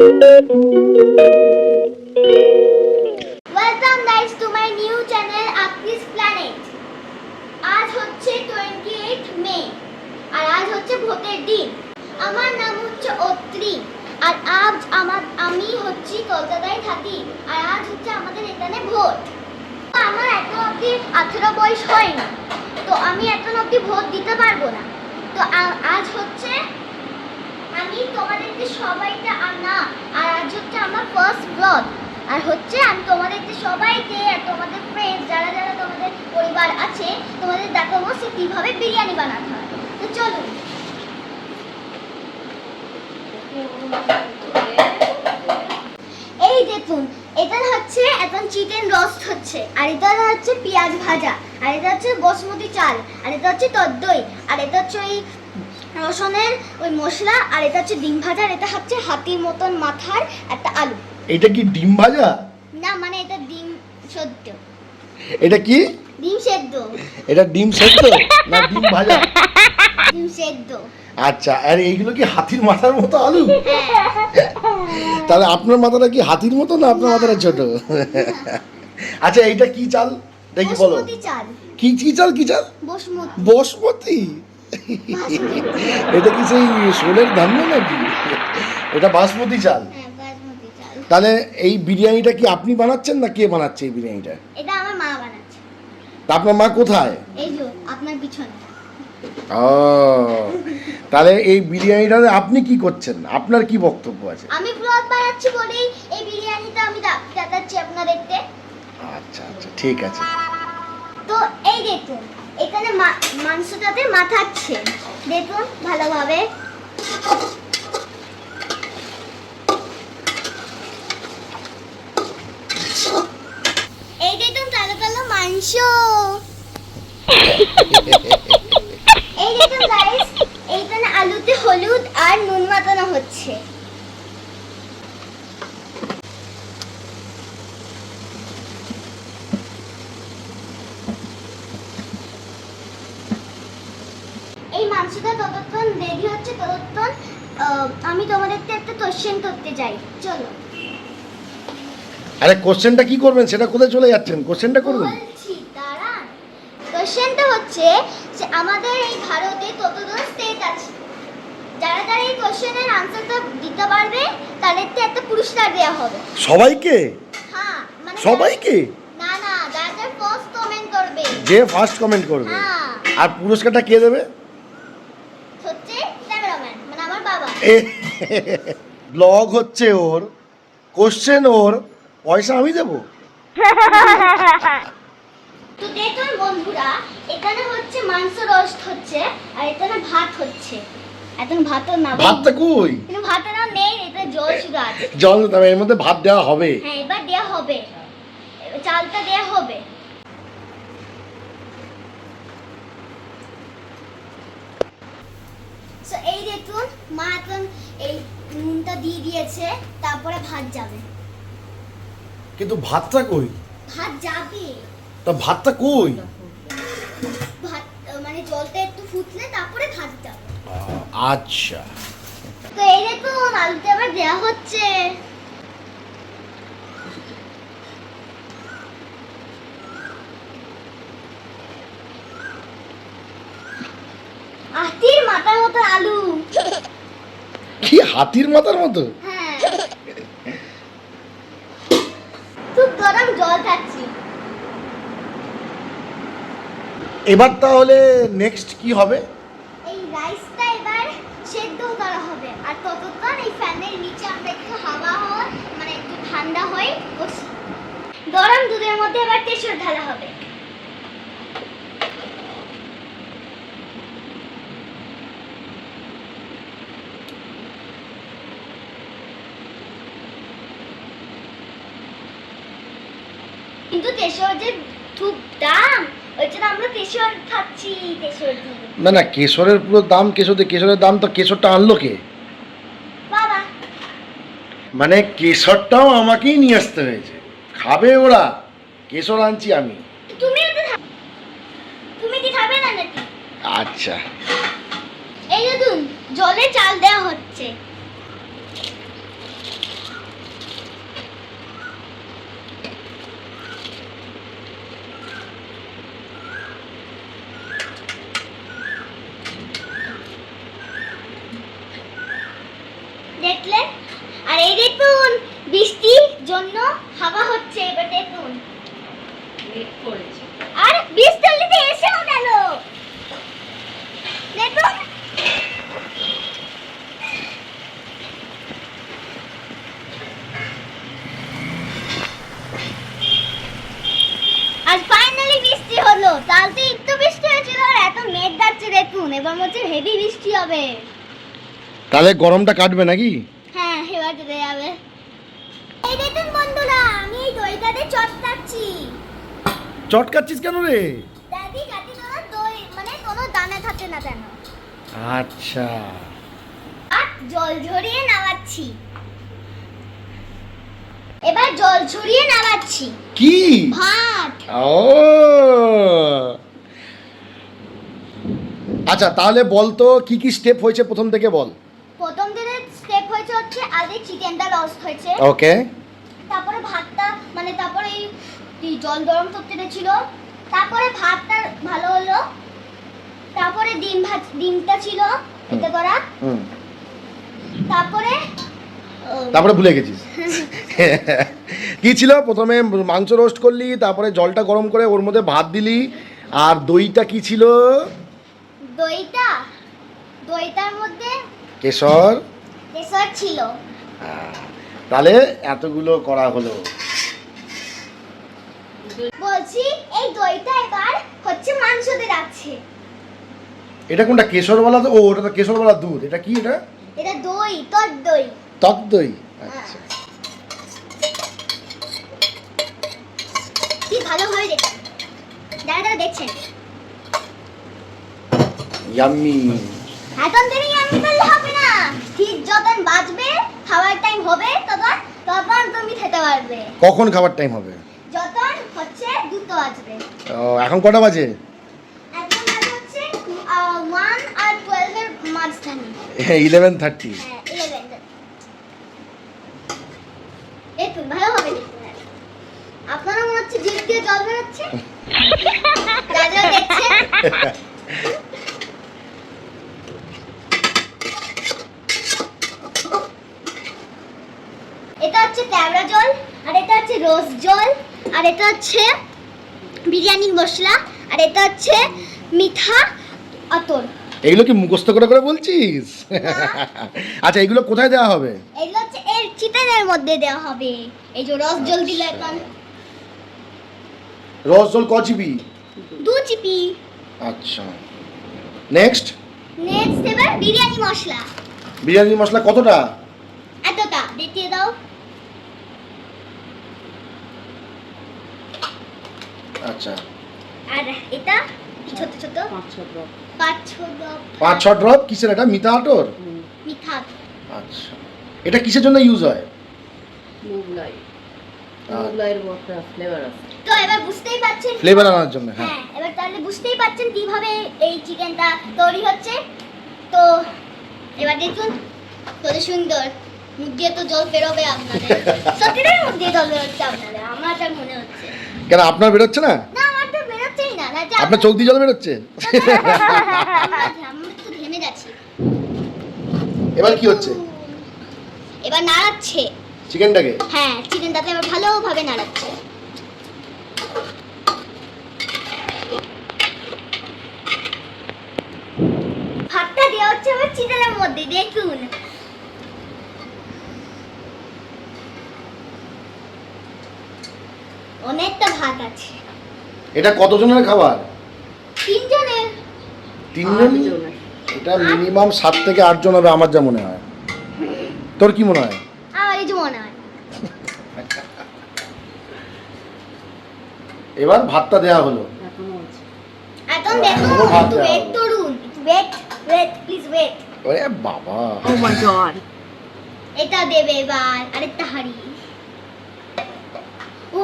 Welcome guys to my new channel Akri's Planet. আজ হচ্ছে 28 মে আর আজ হচ্ছে ভোটের দিন। আমার নাম হচ্ছে অত্রি আর আজ আমি হচ্ছি কলকাতায় থাকি আর আজ হচ্ছে আমাদের এখানে ভোট। আমার এখন অবধি 18 বয়স হয়নি, তো আমি এখন অবধি ভোট দিতে পারবো না। তো আজ হচ্ছে আমি তোমাদেরকে সবাইকে না আর আজ হচ্ছে আমার ফার্স্ট ব্লগ আর হচ্ছে আমি তোমাদেরকে সবাইকে আর তোমাদের ফ্রেন্ডস যারা যারা তোমাদের পরিবার আছে তোমাদের দেখাবো সে কীভাবে বিরিয়ানি বানাতে হয়। তো চলুন। এই দেখুন, এটা হচ্ছে এখন চিকেন রোস্ট হচ্ছে আর এটা হচ্ছে পেঁয়াজ ভাজা আর এটা হচ্ছে বাসমতি চাল আর এটা হচ্ছে টক দই আর এটা হচ্ছে ওই রসুনের ওই মশলা আর এটা হচ্ছে ডিম ভাজা আর এটা হচ্ছে হাতির মতন মাথার একটা আলু। এটা কি ডিম ভাজা? না, মানে এটা ডিম সেদ্ধ। এটা কি? ডিম সেদ্ধ। এটা ডিম সেদ্ধ না ডিম ভাজা? ডিম সেদ্ধ। আচ্ছা, আর এইগুলো কি হাতির মাথার মতো আলু? তাহলে আপনার মাথাটা কি হাতির মতো না আপনার মাথাটা ছোট? আচ্ছা, এইটা কি চাল? দেখি বলো। বাসমতি চাল। কি কি চাল? কি চাল? বাসমতি। বাসমতি? এটা কি সেই সোলের ধান্য নাকি? এটা বাসমতি চাল। হ্যাঁ, বাসমতি চাল। তাহলে এই বিরিয়ানিটা কি আপনি বানাচ্ছেন না কে বানাচ্ছে এই বিরিয়ানিটা? এটা আমার মা বানাচ্ছে। তা আপনার মা কোথায়? এই যে আপনার পিছনে। ও, তাহলে এই বিরিয়ানিটাতে আপনি কি করছেন? আপনার কি বক্তব্য আছে? আমি ব্লগ বানাচ্ছি বলেই এই বিরিয়ানিটা আমি দেখাচ্ছি আপনাদেরকে। আচ্ছা আচ্ছা, ঠিক আছে। তো এই দেখুন, এখানে মাংসটাতে মাথাচ্ছে, দেখুন ভালোভাবে। এই দেখুন কালো কালো মাংস। এই দেখুন গাইস, এইখানে আলুতে হলুদ আর নুন মাখানো হচ্ছে। এই মাংসটা ততক্ষণ রেডি হচ্ছে ততক্ষণ আমি তোমাদেরকে একটা কোশ্চেন করতে চাই। চলো। আরে কোশ্চেনটা কি করবেন সেটা কোথায় চলে যাচ্ছেন? কোশ্চেনটা করুন। বলছি, দাঁড়ান। কোশ্চেনটা হচ্ছে যে আমাদের এই ভারতে কতগুলো স্টেট আছে? যারা যারা এই কোশ্চেনের আনসারটা দিতে পারবে তাদেরকে একটা পুরস্কার দেওয়া হবে। সবাইকে? হ্যাঁ, মানে সবাইকে? না না, যারা যারা ফার্স্ট কমেন্ট করবে। যে ফার্স্ট কমেন্ট করবে। হ্যাঁ। আর পুরস্কারটা কে দেবে? হচ্ছে ক্যামেরাম্যান, মানে আমার বাবা। ব্লগ হচ্ছে ওর, কোশ্চেন ওর, পয়সা আমি দেবো? তো দেখুন বন্ধুরা, এখানে হচ্ছে মাংস রোস্ট হচ্ছে আর এখানে ভাত হচ্ছে। এখন ভাতও না, ভাতটা কই? কিন্তু ভাতটা নেই, এটা জল শুধু আছে। জল তবে এর মধ্যে ভাত দেওয়া হবে। হ্যাঁ, এবার দেয়া হবে, চালটা দেয়া হবে। সো এই দেখুন, মা এখন এই নুনটা দিয়ে দিয়েছে, তারপরে ভাত যাবে। কিন্তু ভাতটা কই? ভাত যাবে। তা ভাতটা কই? ভাত মানে জলটা একটু ফুটলে তারপরে ভাত যাবে। আচ্ছা। তো এই দেখুন আলুতে আবার দেয়া হচ্ছে। হাতির মাথার মতো আলু। কি হাতির মাথার মতো? হ্যাঁ, খুব গরম জল খাচ্ছি। এবার তাহলে নেক্সট কি হবে? এই রাইসটা এবার সেদ্ধ করা হবে আর ততক্ষণ এই ফ্যানের নিচে আমরা একটু হাওয়া হয় মানে একটু ঠান্ডা হয় বসি। গরম দুধের মধ্যে এবার কেশর ঢালা হবে। কিন্তু কেশর যে খুব দাম, ওই জন্য আমরা কেশর খাচ্ছি। কেশর দিয়ে না না, কেশরের পুরো দাম কেশরের দাম তো কেশরটা আনলো কে? বাবা। মানে কেশরটাও আমাকেই নিয়ে আসতে হয়েছে। খাবে ওরা, কেশর আনছি আমি। তুমি কি খাবে না নাকি? আচ্ছা। এই দেখুন জলে চাল দেওয়া হচ্ছে। দেখলে। আর এই দেখুন বৃষ্টির জন্য হাওয়া হচ্ছে, এবার দেখুন। আর বৃষ্টি এসেও গেল, দেখুন। আজ ফাইনালি বৃষ্টি হলো, কালকে একটু বৃষ্টি হয়েছিল আর এত মেঘ ডাকছে দেখুন, এবার মনে হচ্ছে হেভি বৃষ্টি হবে। তাহলে গরমটা কাটবে নাকি? হ্যাঁ, এবার কেটে যাবে। এই দেখুন বন্ধুরা, আমি এই দইটাতে চটকাচ্ছি। চটকাচ্ছিস কেন রে? দাদি কাটি তোরা দই মানে কোনো দানা থাকে না কেন। আচ্ছা, আর জল ঝরিয়ে নামাচ্ছি। এবার জল ঝরিয়ে নামাচ্ছি। কি ভাত। ও আচ্ছা, তাহলে বল তো কি কি স্টেপ হয়েছে প্রথম থেকে বল। প্রথম দিনের স্টেপ হয়েছে হচ্ছে আগে চিকেনটা রোস্ট হয়েছে, ওকে। তারপরে ভাতটা মানে তারপরে এই জল গরম করতে ছিল, তারপরে ভাতটা ভালো হলো, তারপরে ডিমটা ছিল এতে করা, তারপরে তারপরে ভুলে গেছিস কি ছিল? প্রথমে মাংস রোস্ট করলি, তারপরে জলটা গরম করে ওর মধ্যে ভাত দিলি, আর দইটা কি ছিল? দইটার মধ্যে কেশর ছিল। তাহলে এতগুলো করা হলো। বলছি এই দইটা এবার হচ্ছে মাংসতে যাচ্ছে। এটা কোনটা কেশরওয়ালা? ও ওটা তো কেশরওয়ালা দুধ। এটা কি? এটা দই, টক দই। টক দই। আচ্ছা, কি ভালো হয়ে যেত, যারা দেখছেন। ইয়াম্মি। এখন দেরি আমি বললে হবে না, ঠিক যখন বাজবে খাওয়ার টাইম হবে তখন তুমি খেতে পারবে। কখন খাবার টাইম হবে? যখন হচ্ছে 2টা বাজবে। ও, এখন কটা বাজে? এখন বাজে হচ্ছে 1 আর 12 এর মাঝখানে। 11:30। হ্যাঁ, 11। একটু ভালো হবে দেখতে। আপনারা মনে হচ্ছে জিভ দিয়ে জল বেরোচ্ছে, যারা দেখছেন। এটা হচ্ছে কেওড়া জল, আর এটা হচ্ছে রোজ জল, আর এটা হচ্ছে বিরিয়ানি মশলা, আর এটা হচ্ছে মিঠা আতর। এগুলো কি মুখস্থ করে করে বলছিস? আচ্ছা, এগুলো কোথায় দেওয়া হবে? এগুলো হচ্ছে এর চিকেনের মধ্যে দেওয়া হবে। এই যে রস জল দিলে এখন রস জল ক চিপি? 2 চিপি। আচ্ছা, নেক্সট এবার বিরিয়ানি মশলা। বিরিয়ানি মশলা কতটা? এতটা দেখিয়ে দাও। আচ্ছা, আর এটা ছোট ছোট 5-6 ড্রপ। কিসের এটা? মিঠা আতর? মিঠা। আচ্ছা, এটা কিসের জন্য ইউজ হয়? মোগলাইয়ের একটা ফ্লেভার আছে। তো এবার বুঝতেই পারছেন ফ্লেভার আনার জন্য। হ্যাঁ, হ্যাঁ, এবার তাহলে বুঝতেই পারছেন কিভাবে এই চিকেনটা তৈরি হচ্ছে। তো এবার দেখুন কত সুন্দর, মুখ দিয়ে তো জল বেরোবে আপনাদের। সত্যিই মুখ দিয়ে জল বেরোচ্ছে আপনাদের, আমার যা মনে হচ্ছে। কেন আপনার বেরোচ্ছে না? না, আমার তো বেরোচ্ছেই না। আপনার চোখ দিয়ে জল বেরোচ্ছে? আমরা তো ঘেমে যাচ্ছি। এবার কি হচ্ছে? এবার নাড়াচ্ছে চিকেনটাকে? হ্যাঁ, চিকেনটাতে এবার ভালোভাবে নাড়াচ্ছে। ভাতটা দেওয়া হচ্ছে আবার চিকেনের মধ্যে, দেখুন। অনেকটা ভাত আছে। এটা কতজনের খাবার? 3 জনের। 3 জন? এটা মিনিমাম 7 থেকে 8 জন হবে আমার যা মনে হয়। তোর কি মনে হয়? আমার এই যে মনে হয়। এবার ভাতটা দেয়া হলো। এখন দেখুন, একটু ওয়েট করুন, ওয়েট প্লিজ ওয়েট। ওরে বাবা, ও মাই গড। এটা দেবে এবার আরেকটা হাঁড়ি। ও,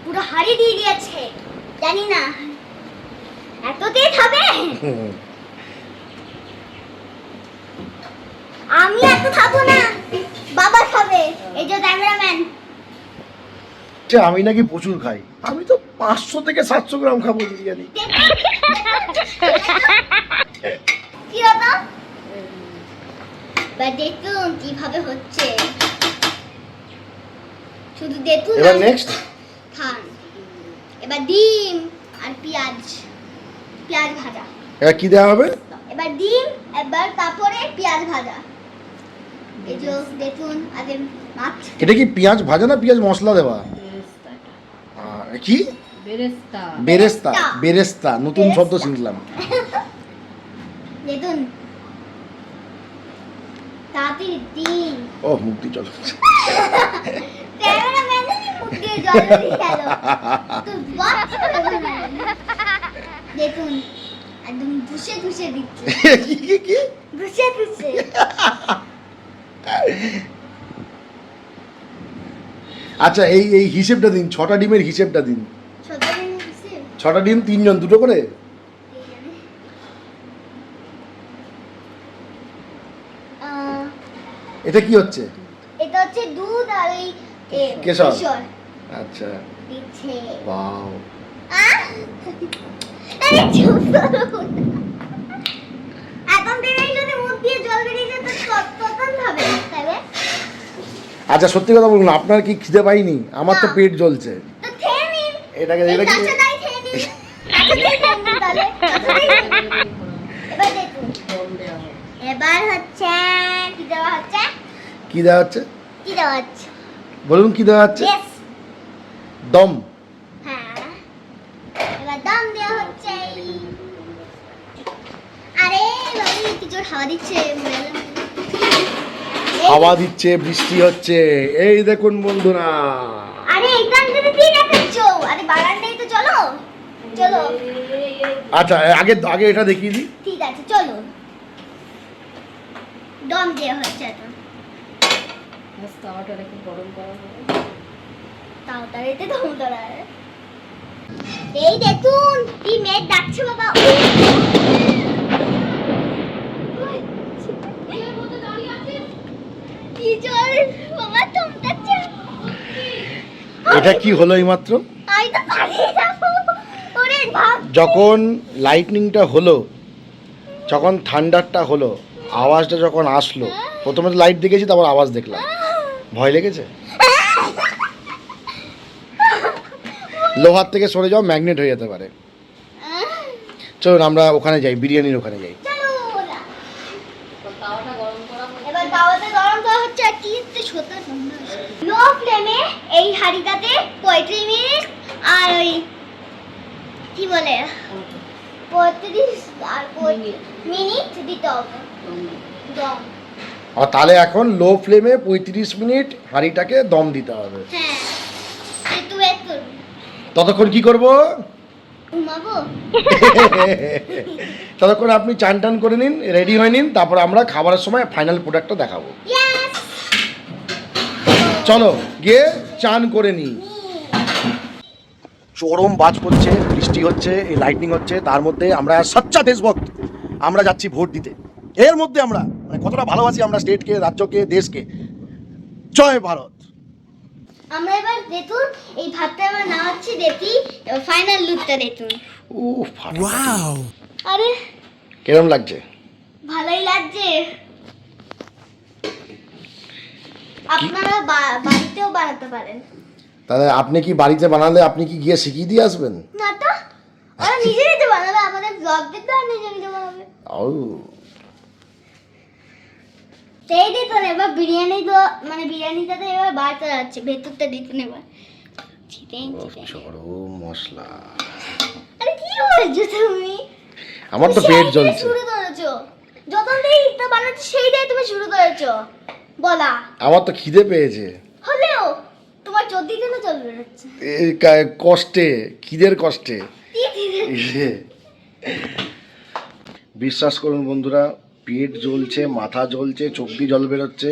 পুরো হাঁড়ি দিয়ে দিয়েছে। জানি না এততেই খাবে। আমি এত খাবো না, বাবা খাবে। এই যে ক্যামেরাম্যান। আমি নাকি প্রচুর খাই, আমি তো 500 থেকে 700 গ্রাম খাবো বিরিয়ানি। কি হতো? এবার দেখুন কিভাবে হচ্ছে, শুধু দেখুন। এবার নেক্সট খান। এবার ডিম আর পেঁয়াজ ভাজা। এবার কি দেওয়া হবে? এবার ডিম, এবার তারপরে পেঁয়াজ ভাজা। এই যে দেখুন আগে মাছ। এটা কি পেঁয়াজ ভাজা না পেঁয়াজ মশলা দেওয়া? কি বেরেস্তা। বেরেস্তা? বেরেস্তা নতুন শব্দ শুনলাম। দেখুন তাড়াতাড়ি ডিম। ও মুক্তি চলো। ক্যামেরাম্যান মুখ দিয়ে জল বেরিয়ে গেল। তো বাপ দেখুন একদম ধুসে দিচ্ছে। কি ধুসে আচ্ছা এই হিসেবটা দিন, 6টা ডিমের হিসেবটা দিন। ছোট ডিম ধুসে 6টা ডিম 3 জন 2টো করে। এটা কি হচ্ছে? এটা হচ্ছে দুধ আর এই কেশর। আচ্ছা দিচ্ছে। ওয়াও। এখন থেকে যদি মুখ দিয়ে জল বেরিয়ে যেত তখন হবে তবে। আচ্ছা সত্যি কথা বলুন, আপনার কি খিদে পাইনি? আমার তো পেট জ্বলছে। তো খেয়ে নিন। এটাকে এই এটা কি? কাঁচাটাই খেয়ে নিন। কাঁচাটাই খেয়ে নিন তাহলে। কাঁচাটাই খেয়ে নিন। এবার দেখুন। দম দেওয়া হবে। এবার হচ্ছে কি দেওয়া হচ্ছে? কি দেওয়া হচ্ছে? কি দেওয়া হচ্ছে? বলুন কি দেওয়া হচ্ছে? Yes. দম। হ্যাঁ। এবার দম দেওয়া হচ্ছে। আরে বাবু কি জোর হাওয়া দিচ্ছে। হাওয়া দিচ্ছে, বৃষ্টি হচ্ছে, এই দেখুন বন্ধুরা। আরে এইখান থেকে কি দেখাচ্ছ? আরে বাগানটাই তো চলো। চলো। আচ্ছা আগে এটা দেখিয়ে দিই। ঠিক আছে চলো। দম দেওয়া হচ্ছে এখন। ব্যাস তাওয়াটা একটু গরম করা হবে। তাড়াতাড়িতে দম ধরায়। এই দেখুন কি মেঘ ডাকছে বাবা। কি জল বাবা থমকাচ্ছে। এটা কি হলো এইমাত্র? আই তো পালিয়ে যাবো। ওরে ভাব। যখন লাইটনিংটা হলো, যখন থান্ডারটা হলো, আওয়াজটা যখন আসলো, প্রথমে তো লাইট দেখেছি, তারপর আওয়াজ দেখলাম। ভয় লেগেছে? লোহার থেকে সরে যাও, ম্যাগনেট হয়ে যেতে পারে। চলুন আমরা ওখানে যাই, বিরিয়ানির ওখানে যাই। চলো ওরা। তো তাওয়াটা গরম করা হবে। এবার তাওয়াতে গরম করা হচ্ছে আর কি ছোট লো ফ্লেমে এই হাঁড়িটাতে 35 মিনিট আর ওই কি বলে 35 আর মিনিট দিতে হবে দম। আর তাহলে এখন লো ফ্লেমে 35 মিনিট হাঁড়িটাকে দম দিতে হবে। হ্যাঁ একটু ওয়েট করুন। ততক্ষণ কি করব? ঘুমাবো। ততক্ষণ আপনি চান টান করে নিন, রেডি হয়ে নিন, তারপর আমরা খাবারের সময় ফাইনাল প্রোডাক্টটা দেখাবো। ইয়েস। চলো গিয়ে চান করে নিই। চরম বাজ পড়ছে, বৃষ্টি হচ্ছে, এই লাইটনিং হচ্ছে, তার মধ্যে আমরা সচ্চা দেশভক্ত, আমরা যাচ্ছি ভোট দিতে। এর মধ্যে আমরা মানে কতটা ভালোবাসি আমরা স্টেটকে, রাজ্যকে, দেশকে। জয় ভারত। আমরা এবার দেখুন এই ভাতটা আমরা নামাচ্ছি দেখি ফাইনাল লুকটা দেখুন। উফ ওয়াও, আরে কেমন লাগছে? ভালোই লাগছে। আপনারা বাড়িতেও বানাতে পারেন। তাহলে আপনি কি বাড়িতে বানালে আপনি কি গিয়ে শিখিয়ে দিয়ে আসবেন? না তো ওরা নিজে নিজে বানাবে, আমাদের ব্লগ দেখতে আর নিজে নিজে বানাবে। ও সেই দেখুন এবার বিরিয়ানি তো মানে বিরিয়ানিটাতে এবার বাড়তে যাচ্ছে, ভেতরটা দেখুন এবার চরম মশলা। আরে কি বলছো তুমি? আমার তো পেট জ্বলছে। শুরু করেছো যখন থেকে ইটা বানাচ্ছি সেইটাই তুমি শুরু করেছো বলা। আমার তো খিদে পেয়েছে। হলেও তোমার চোদ্দি দিনও চলবে যাচ্ছে এই কষ্টে, খিদের কষ্টে। বিশ্বাস করুন বন্ধুরা, পেট জ্বলছে, মাথা জ্বলছে, চোখ দিয়ে জল বেরোচ্ছে,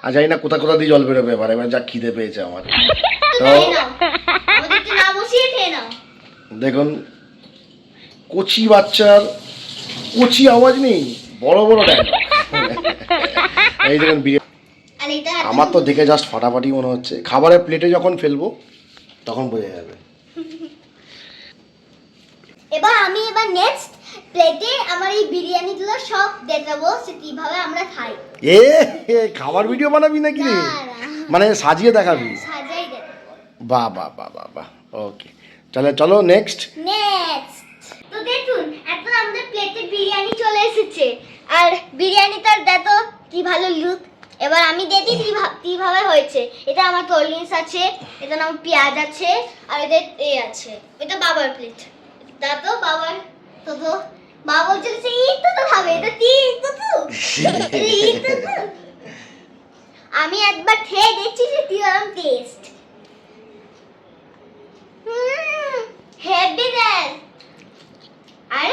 আর জানি না কোথা কোথা দিয়ে জল বেরোবে এবার যা খিদে পেয়েছে আমার। তো না বসিয়ে খেয়ে নাও। দেখুন কচি বাচ্চার কচি আওয়াজ নেই, বড় বড় ডায়লগ। এই দেখুন আর এটা আমার তো দেখে জাস্ট ফাটাফাটি মনে হচ্ছে। খাবারের প্লেটে যখন ফেলবো তখন বোঝা যাবে। এবার আমি নেক্সট প্লেটে আমার এই বিরিয়ানিগুলো সব দেখাবো সে কিভাবে আমরা খাই। এ খাবার ভিডিও বানাবি নাকি রে? না, না। মানে সাজিয়ে দেখাবি? সাজাই দেখাবো। বাহ বাহ বাহ বাহ বাহ, ওকে তাহলে চলো নেক্সট। নেক্সট তো দেখুন এখন আমাদের প্লেটে বিরিয়ানি চলে এসেছে আর বিরিয়ানিটার দেখো কি ভালো লুক। এবার আমি দেখি কিভাবে হয়েছে। এটা আমার টলিংস আছে, এটা আমার পেঁয়াজ আছে আর এটা আছে। এটা বাবার প্লেট। দেখো বাবার তো বাবা বলছে এই তো খাবে, এটা কি তো আমি একবার খেয়ে দেখছি যে কিরকম টেস্ট। হেভি দেন আর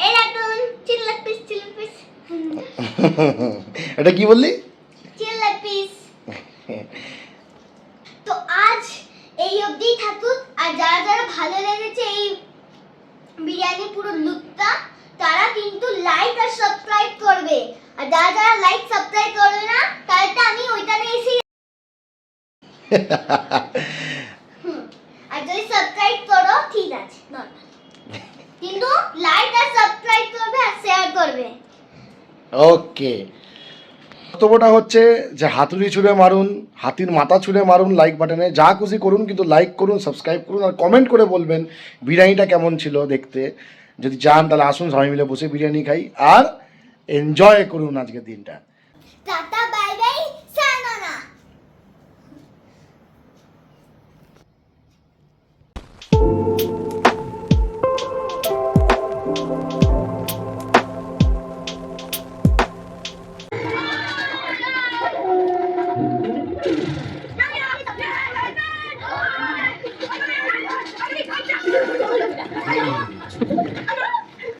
এই রাখুন চিল্লা পিস এটা কি বললি? চিল্লা পিস। তো আজ এই অবধি থাকুক আর যারা যারা ভালো লেগেছে এই বিরিয়ানি পুরো লুকটা তারা কিন্তু লাইক আর সাবস্ক্রাইব করবে আর যারা যারা লাইক সাবস্ক্রাইব করবে না তাহলে আমি ওইটা নিয়ে এসে আর যদি সাবস্ক্রাইব করো ঠিক আছে নরমাল, কিন্তু লাইক আর সাবস্ক্রাইব করবে আর শেয়ার করবে। ওকে, বক্তব্যটা হচ্ছে যে হাতুড়ি ছুঁড়ে মারুন, হাতির মাথা ছুঁড়ে মারুন লাইক বাটনে, যা খুশি করুন, কিন্তু লাইক করুন, সাবস্ক্রাইব করুন আর কমেন্ট করে বলবেন বিরিয়ানিটা কেমন ছিল দেখতে। যদি চান তাহলে আসুন সবাই মিলে বসে বিরিয়ানি খাই আর এনজয় করুন আজকের দিনটা। Tata bye bye sayonara.